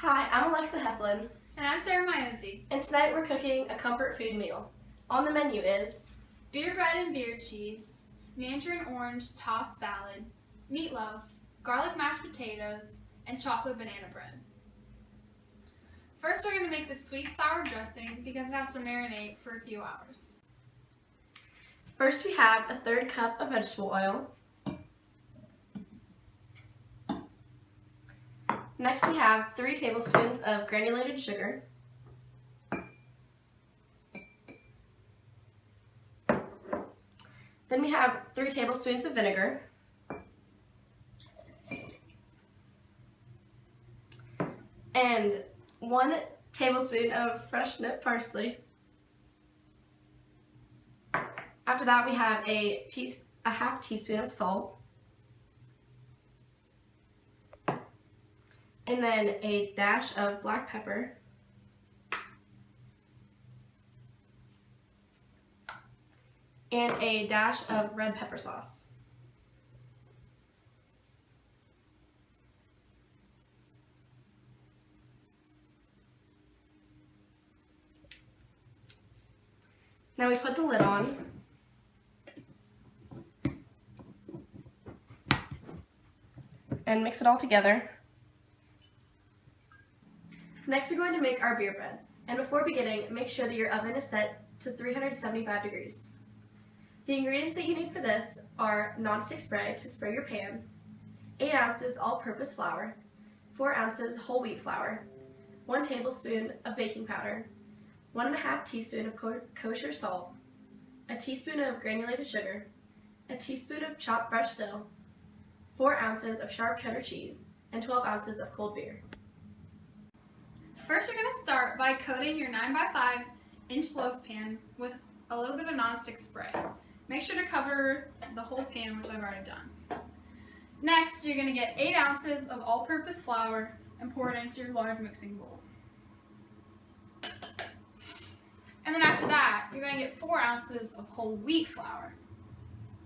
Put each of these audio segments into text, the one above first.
Hi, I'm Alexa Heflin, And I'm Sarah Maiozzi. and tonight we're cooking a comfort food meal. On the menu is Beer bread and beer cheese, mandarin orange tossed salad, meatloaf, garlic mashed potatoes, and chocolate banana bread. First, we're going to make the sweet sour dressing because it has to marinate for a few hours. First we have a 1/3 cup of vegetable oil. Next we have 3 tablespoons of granulated sugar. Then we have 3 tablespoons of vinegar. And 1 tablespoon of fresh nipped parsley. After that we have a half teaspoon of salt. And then a dash of black pepper. And a dash of red pepper sauce. Now we put the lid on. And mix it all together. Next we're going to make our beer bread. And before beginning, make sure that your oven is set to 375 degrees. The ingredients that you need for this are nonstick spray to spray your pan, 8 ounces all-purpose flour, 4 ounces whole wheat flour, 1 tablespoon of baking powder, 1½ teaspoon of kosher salt, a teaspoon of granulated sugar, a teaspoon of chopped fresh dill, 4 ounces of sharp cheddar cheese, and 12 ounces of cold beer. First, you're going to start by coating your 9x5 inch loaf pan with a little bit of nonstick spray. Make sure to cover the whole pan, which I've already done. Next, you're going to get 8 ounces of all-purpose flour and pour it into your large mixing bowl. And then after that, you're going to get 4 ounces of whole wheat flour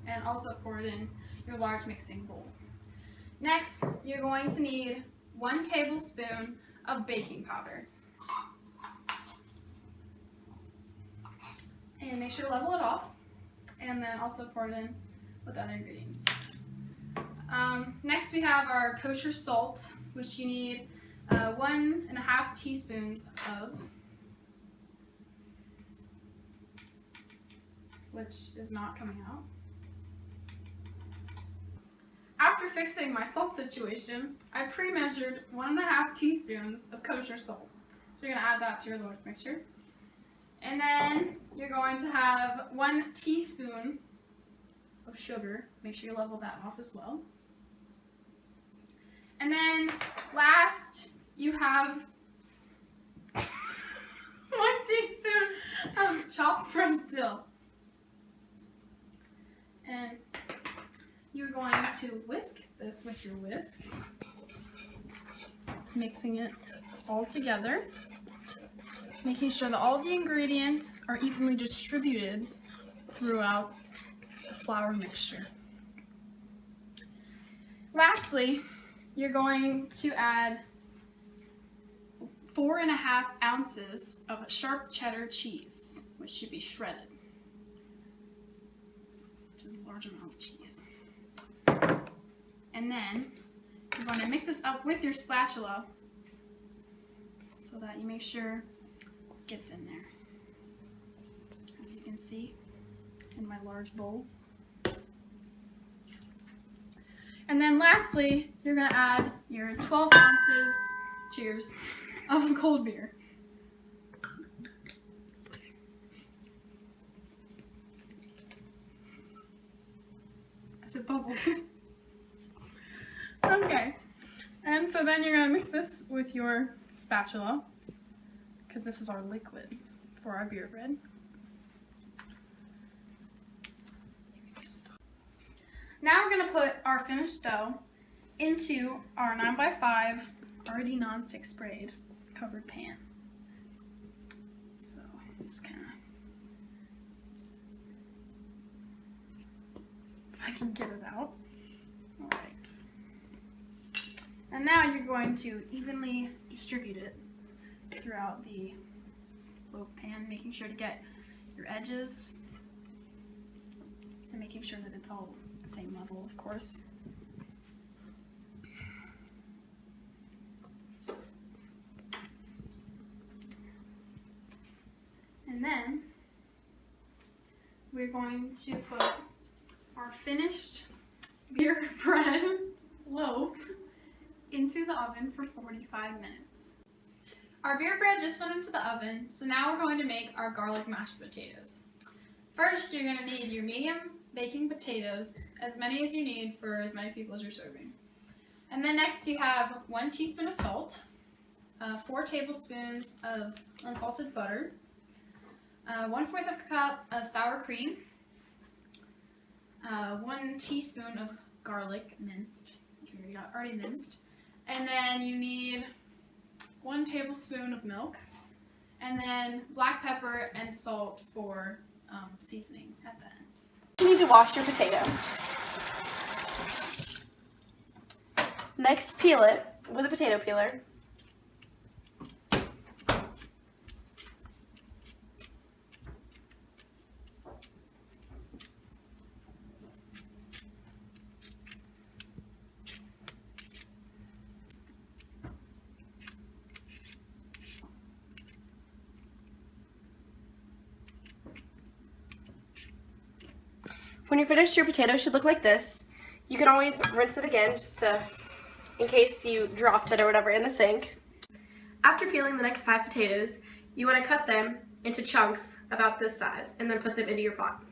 and also pour it in your large mixing bowl. Next, you're going to need 1 tablespoon of baking powder. And make sure to level it off, and then also pour it in with other ingredients. Next we have our kosher salt, which you need 1½ teaspoons of, which is not coming out. After fixing my salt situation, I pre-measured 1½ teaspoons of kosher salt. So you're going to add that to your large mixture. And then you're going to have 1 teaspoon of sugar. Make sure you level that off as well. And then last, you have 1 teaspoon of chopped fresh dill. And you're going to whisk this with your whisk, mixing it all together, making sure that all the ingredients are evenly distributed throughout the flour mixture. Lastly, you're going to add 4½ ounces of sharp cheddar cheese, which should be shredded, which is a large amount of cheese. And then you're going to mix this up with your spatula so that you make sure it gets in there. As you can see in my large bowl. And then lastly, you're going to add your 12 ounces, cheers, of cold beer. As it bubbles. Okay, and so then you're going to mix this with your spatula, because this is our liquid for our beer bread. Now we're going to put our finished dough into our 9x5 already nonstick sprayed covered pan. So just kind of, if I can get it out. All right. And now you're going to evenly distribute it throughout the loaf pan, making sure to get your edges and making sure that it's all the same level, of course. And then we're going to put our finished beer bread loaf into the oven for 45 minutes. Our beer bread just went into the oven, so now we're going to make our garlic mashed potatoes. First, you're going to need your medium baking potatoes, as many as you need for as many people as you're serving. And then next you have 1 teaspoon of salt, 4 tablespoons of unsalted butter, 1/4 of a cup of sour cream, 1 teaspoon of garlic minced, which we already minced, and then you need 1 tablespoon of milk, and then black pepper and salt for seasoning at the end. You need to wash your potato. Next, peel it with a potato peeler. When you're finished, your potato should look like this. You can always rinse it again just in case you dropped it or whatever in the sink. After peeling the next 5 potatoes, you want to cut them into chunks about this size and then put them into your pot.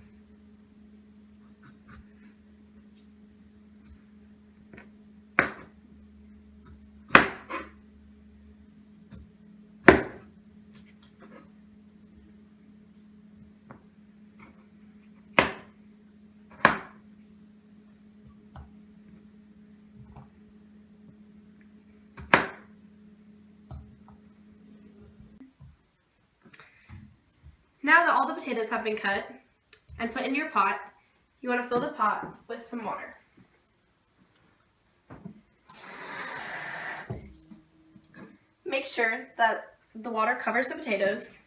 Now that all the potatoes have been cut and put into your pot, you want to fill the pot with some water. Make sure that the water covers the potatoes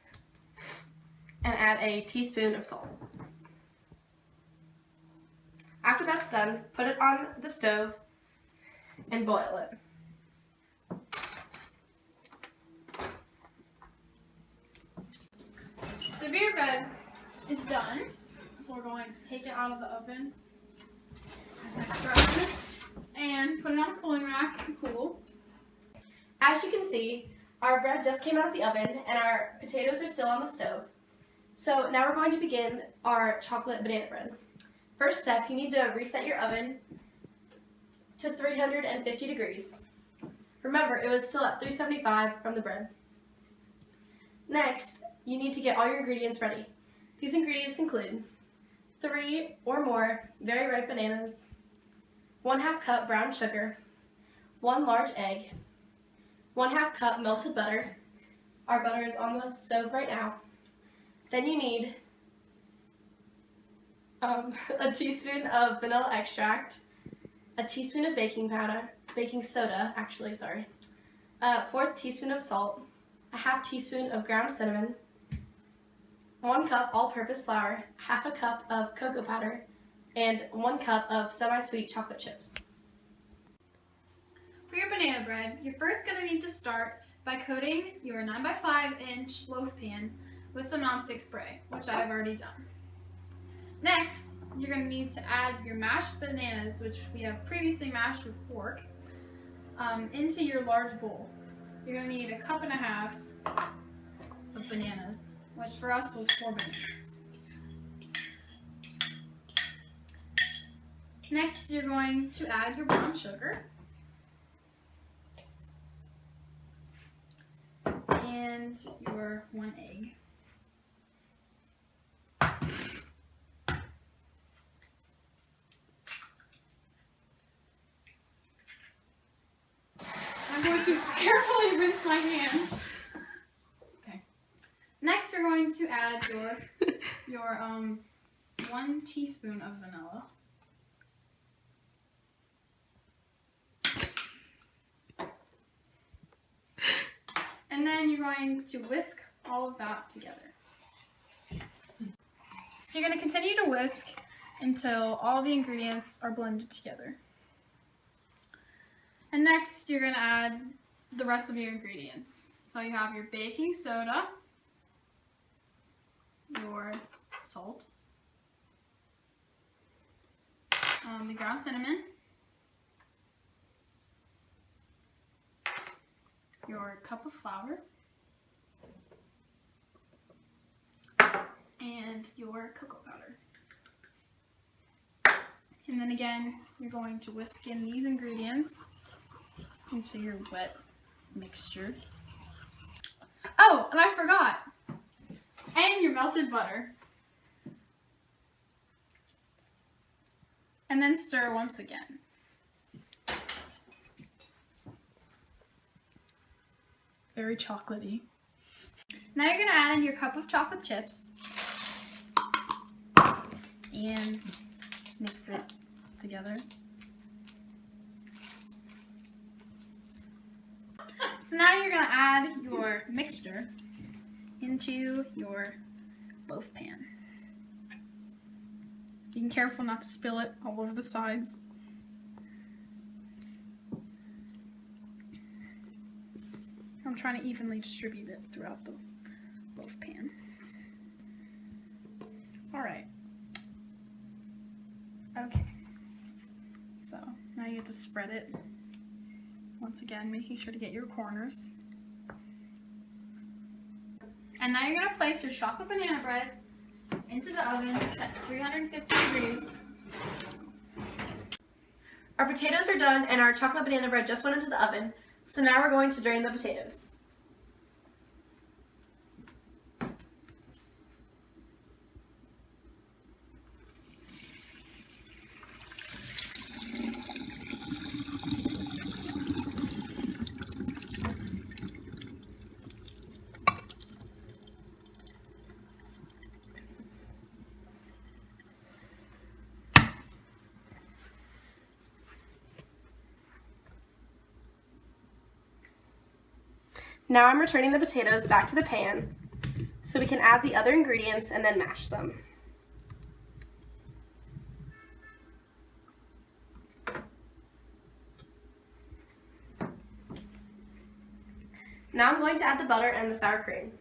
and add a teaspoon of salt. After that's done, put it on the stove and boil it. The beer bread is done, so we're going to take it out of the oven, as I stressed, and put it on a cooling rack to cool. As you can see, our bread just came out of the oven and our potatoes are still on the stove. So now we're going to begin our chocolate banana bread. First step, you need to reset your oven to 350 degrees. Remember, it was still at 375 from the bread. Next, you need to get all your ingredients ready. These ingredients include 3 or more very ripe bananas, 1/2 cup brown sugar, 1 large egg, 1/2 cup melted butter. Our butter is on the stove right now. Then you need a teaspoon of vanilla extract, a teaspoon of baking soda, a 1/4 teaspoon of salt, a 1/2 teaspoon of ground cinnamon, 1 cup all-purpose flour, 1/2 cup of cocoa powder, and 1 cup of semi-sweet chocolate chips. For your banana bread, you're first going to need to start by coating your 9x5 inch loaf pan with some nonstick spray, which I've already done. Next, you're going to need to add your mashed bananas, which we have previously mashed with a fork, into your large bowl. You're going to need 1.5 cups of bananas, which for us was 4 bananas. Next, you're going to add your brown sugar and your 1 egg. I'm going to carefully rinse my hands. Okay. Next, you're going to add your 1 teaspoon of vanilla. then you're going to whisk all of that together. So you're going to continue to whisk until all the ingredients are blended together. And next, you're going to add the rest of your ingredients. So you have your baking soda, your salt, the ground cinnamon, your cup of flour, and your cocoa powder. And then again, you're going to whisk in these ingredients into your wet mixture. Oh, and I forgot! And your melted butter. And then stir once again. Very chocolatey. Now you're going to add in your cup of chocolate chips and mix it together. So now you're going to add your mixture into your loaf pan. Being careful not to spill it all over the sides. I'm trying to evenly distribute it throughout the loaf pan. Alright. Okay. So now you have to spread it. Once again, making sure to get your corners. And now you're going to place your chocolate banana bread into the oven set to 350 degrees. Our potatoes are done and our chocolate banana bread just went into the oven. So now we're going to drain the potatoes. Now I'm returning the potatoes back to the pan so we can add the other ingredients and then mash them. Now I'm going to add the butter and the sour cream.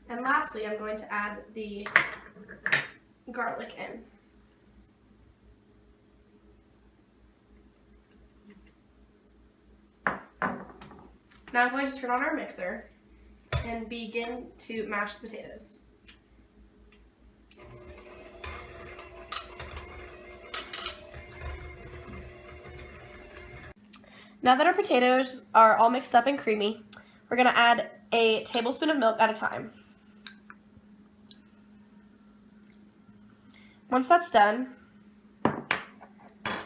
And lastly, I'm going to add the garlic in. Now I'm going to turn on our mixer and begin to mash the potatoes. Now that our potatoes are all mixed up and creamy, we're going to add a tablespoon of milk at a time. Once that's done,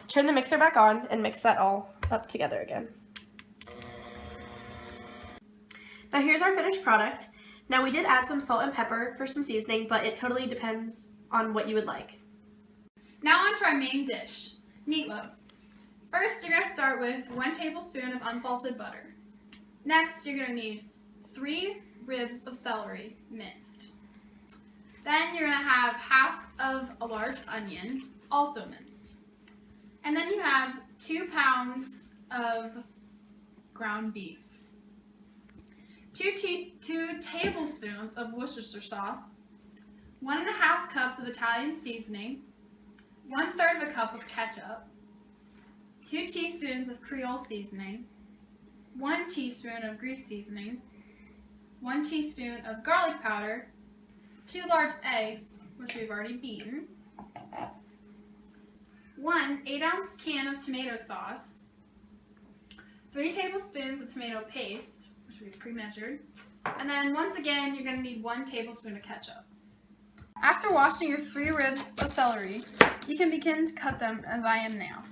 turn the mixer back on and mix that all up together again. Now here's our finished product. Now we did add some salt and pepper for some seasoning, but it totally depends on what you would like. Now on to our main dish, meatloaf. First, you're going to start with 1 tablespoon of unsalted butter. Next, you're going to need 3 ribs of celery minced. Then you're going to have half of a large onion, also minced. And then you have 2 pounds of ground beef. 2 tablespoons of Worcestershire sauce, 1.5 cups of Italian seasoning, 1/3 of a cup of ketchup, 2 teaspoons of Creole seasoning, 1 teaspoon of Greek seasoning, 1 teaspoon of garlic powder, 2 large eggs, which we've already beaten, 1 8-ounce can of tomato sauce, 3 tablespoons of tomato paste, which we've pre-measured, and then once again you're going to need 1 tablespoon of ketchup. After washing your 3 ribs of celery, you can begin to cut them as I am now.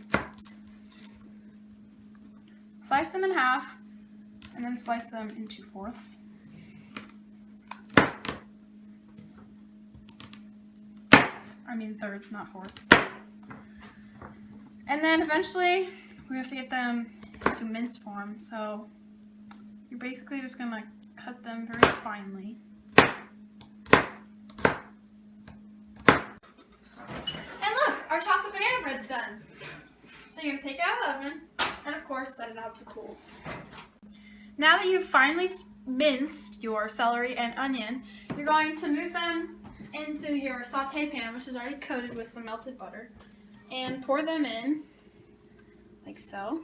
Slice them in half, and then slice them into 4/4. thirds, not fourths. And then eventually we have to get them to minced form. So you're basically just gonna cut them very finely. And look, our chocolate banana bread's done. So you're gonna take it out of the oven and of course set it out to cool. Now that you've finally minced your celery and onion, you're going to move them into your saute pan, which is already coated with some melted butter, and pour them in like so.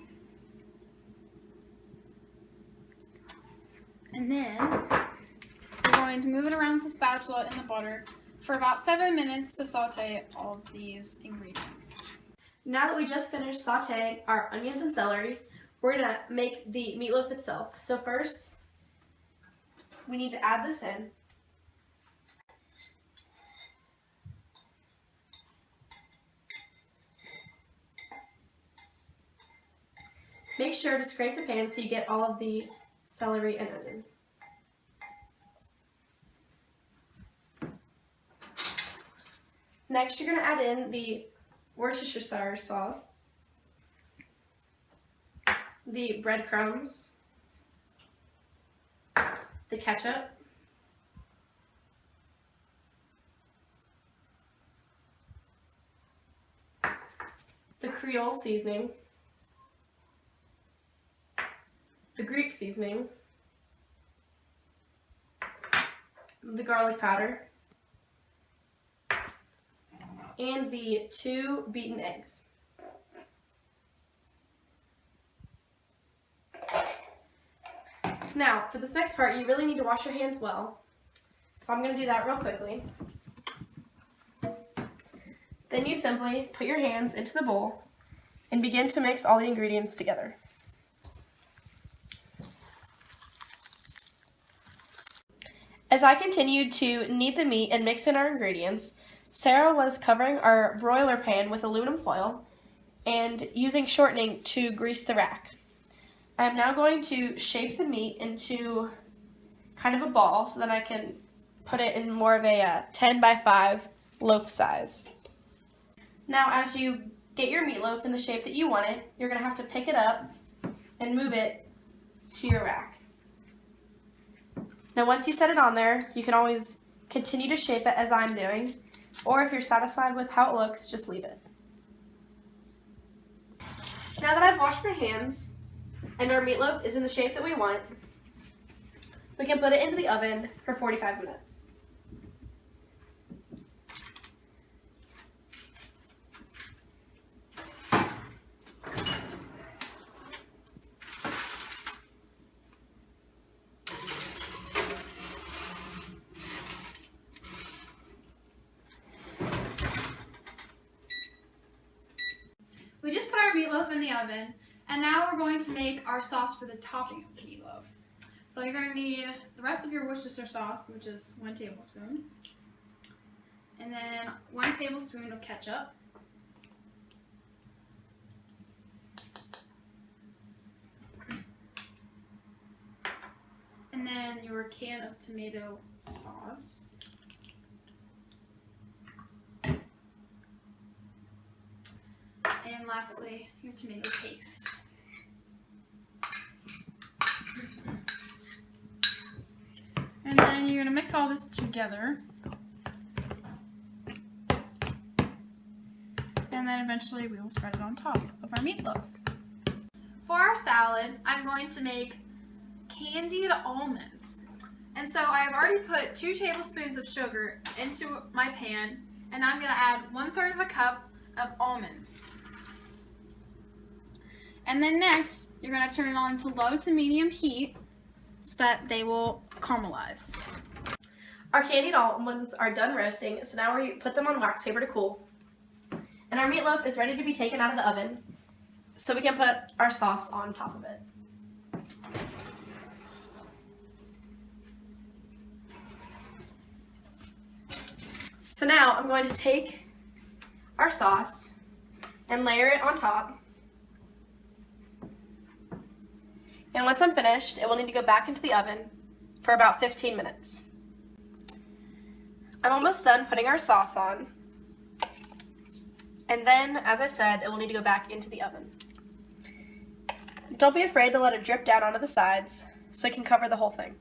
And then we're going to move it around with the spatula in the butter for about 7 minutes to saute all of these ingredients. Now that we just finished sauteing our onions and celery, we're going to make the meatloaf itself. So first, we need to add this in. Make sure to scrape the pan so you get all of the celery and onion. Next, you're going to add in the Worcestershire sauce, the breadcrumbs, the ketchup, the Creole seasoning, the Greek seasoning, the garlic powder, and the 2 beaten eggs. Now, for this next part, you really need to wash your hands well. So I'm going to do that real quickly. Then you simply put your hands into the bowl and begin to mix all the ingredients together. As I continued to knead the meat and mix in our ingredients, Sarah was covering our broiler pan with aluminum foil and using shortening to grease the rack. I am now going to shape the meat into kind of a ball so that I can put it in more of a 10 by 5 loaf size. Now as you get your meatloaf in the shape that you want it, you're going to have to pick it up and move it to your rack. Now once you set it on there, you can always continue to shape it as I'm doing, or if you're satisfied with how it looks, just leave it. Now that I've washed my hands and our meatloaf is in the shape that we want, we can put it into the oven for 45 minutes. We just put our meatloaf in the oven, and now we're going to make our sauce for the topping of the meatloaf. So you're going to need the rest of your Worcestershire sauce, which is 1 tablespoon, and then 1 tablespoon of ketchup, and then your can of tomato sauce, and lastly, your tomato paste. And then you're going to mix all this together. And then eventually we will spread it on top of our meatloaf. For our salad, I'm going to make candied almonds. And so I have already put 2 tablespoons of sugar into my pan, and I'm going to add 1/3 of a cup of almonds. And then next, you're going to turn it on to low to medium heat so that they will caramelize. Our candied almonds are done roasting, so now we put them on wax paper to cool. And our meatloaf is ready to be taken out of the oven, so we can put our sauce on top of it. So now I'm going to take our sauce and layer it on top. And once I'm finished, it will need to go back into the oven for about 15 minutes. I'm almost done putting our sauce on. And then, as I said, it will need to go back into the oven. Don't be afraid to let it drip down onto the sides so it can cover the whole thing.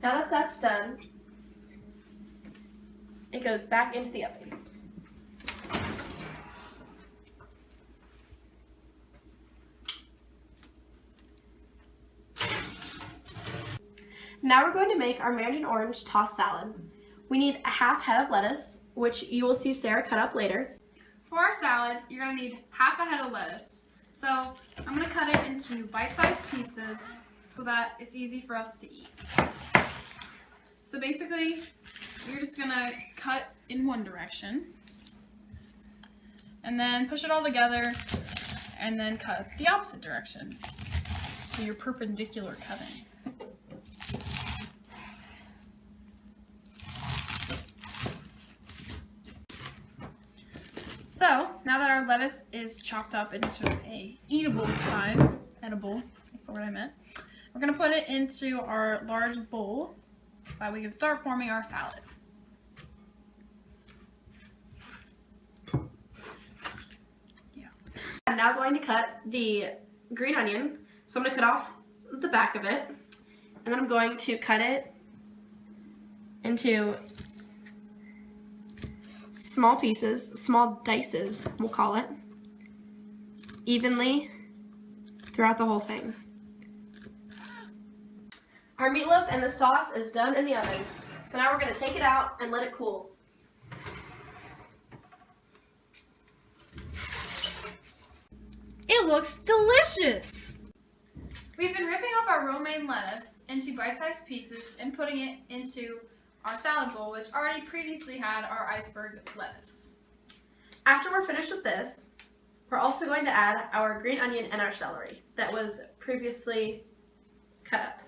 Now that that's done, it goes back into the oven. Now we're going to make our mandarin orange tossed salad. We need a half head of lettuce, which you will see Sarah cut up later. For our salad, you're going to need half a head of lettuce. So I'm going to cut it into bite-sized pieces so that it's easy for us to eat. So basically, you're just going to cut in one direction and then push it all together and then cut the opposite direction. So you're perpendicular cutting. So, now that our lettuce is chopped up into a eatable size, edible, that's the word I meant, we're going to put it into our large bowl so that we can start forming our salad. Yeah. I'm now going to cut the green onion. So I'm going to cut off the back of it, and then I'm going to cut it into small pieces, small dices, we'll call it, evenly throughout the whole thing. Our meatloaf and the sauce is done in the oven. So now we're going to take it out and let it cool. It looks delicious! We've been ripping up our romaine lettuce into bite-sized pieces and putting it into our salad bowl, which already previously had our iceberg lettuce. After we're finished with this, we're also going to add our green onion and our celery that was previously cut up.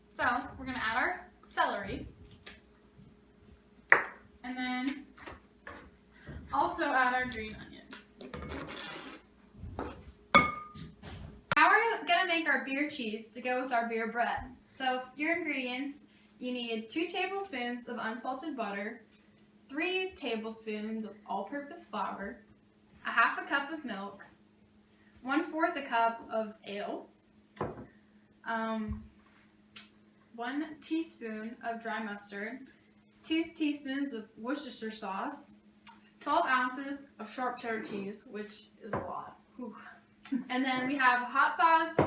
So we're going to add our celery and then also add our green onion. Now we're going to make our beer cheese to go with our beer bread. So your ingredients: you need 2 tablespoons of unsalted butter, 3 tablespoons of all-purpose flour, a half a cup of milk, 1/4 a cup of ale, 1 teaspoon of dry mustard, 2 teaspoons of Worcestershire sauce, 12 ounces of sharp cheddar cheese, which is a lot. Whew. And then we have hot sauce,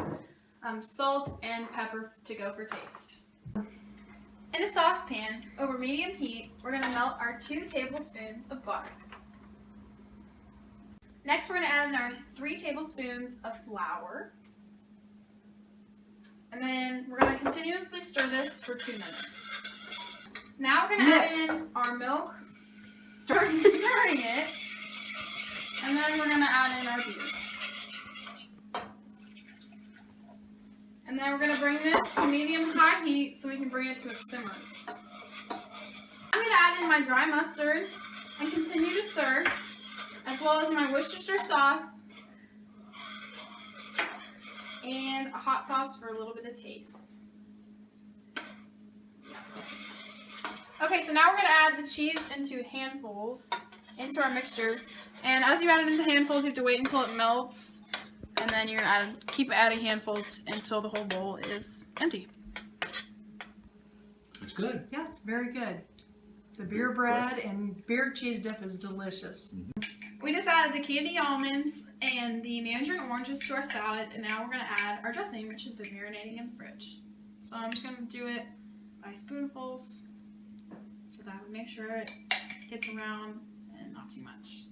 salt, and pepper to go for taste. In a saucepan, over medium heat, we're going to melt our 2 tablespoons of butter. Next, we're going to add in our 3 tablespoons of flour. And then we're going to continuously stir this for 2 minutes. Now we're going to add in our milk, start stirring it, and then we're going to add in our beer. And then we're going to bring this to medium-high heat so we can bring it to a simmer. I'm going to add in my dry mustard and continue to stir, as well as my Worcestershire sauce and a hot sauce for a little bit of taste. Okay, so now we're going to add the cheese into handfuls into our mixture. And as you add it into handfuls, you have to wait until it melts. And then you're going to keep adding handfuls until the whole bowl is empty. It's good. Yeah, it's very good. The beer bread and beer cheese dip is delicious. We just added the candy almonds and the mandarin oranges to our salad, and now we're going to add our dressing, which has been marinating in the fridge. So I'm just going to do it by spoonfuls so that we make sure it gets around and not too much.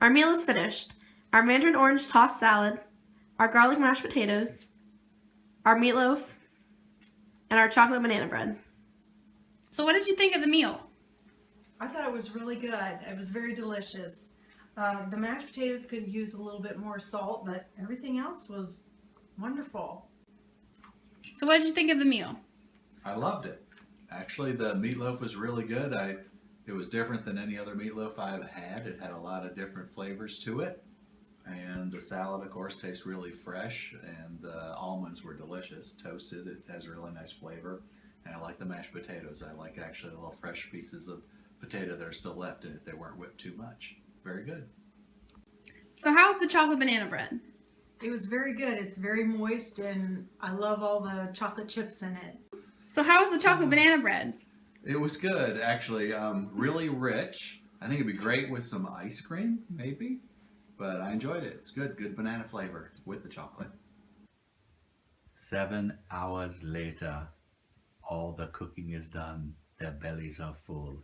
Our meal is finished. Our mandarin orange tossed salad, our garlic mashed potatoes, our meatloaf, and our chocolate banana bread. So what did you think of the meal? I thought it was really good. It was very delicious. The mashed potatoes could use a little bit more salt, but everything else was wonderful. So what did you think of the meal? I loved it. Actually, the meatloaf was really good. It was different than any other meatloaf I've had. It had a lot of different flavors to it. And the salad, of course, tastes really fresh, and the almonds were delicious, toasted. It has a really nice flavor. And I like the mashed potatoes. I like actually the little fresh pieces of potato that are still left in it. They weren't whipped too much. Very good. So how's the chocolate banana bread? It was very good. It's very moist, and I love all the chocolate chips in it. So how was the chocolate banana bread? It was good, actually. Really rich. I think it'd be great with some ice cream, maybe. But I enjoyed it. It's good. Good banana flavor with the chocolate. 7 hours later, all the cooking is done. Their bellies are full.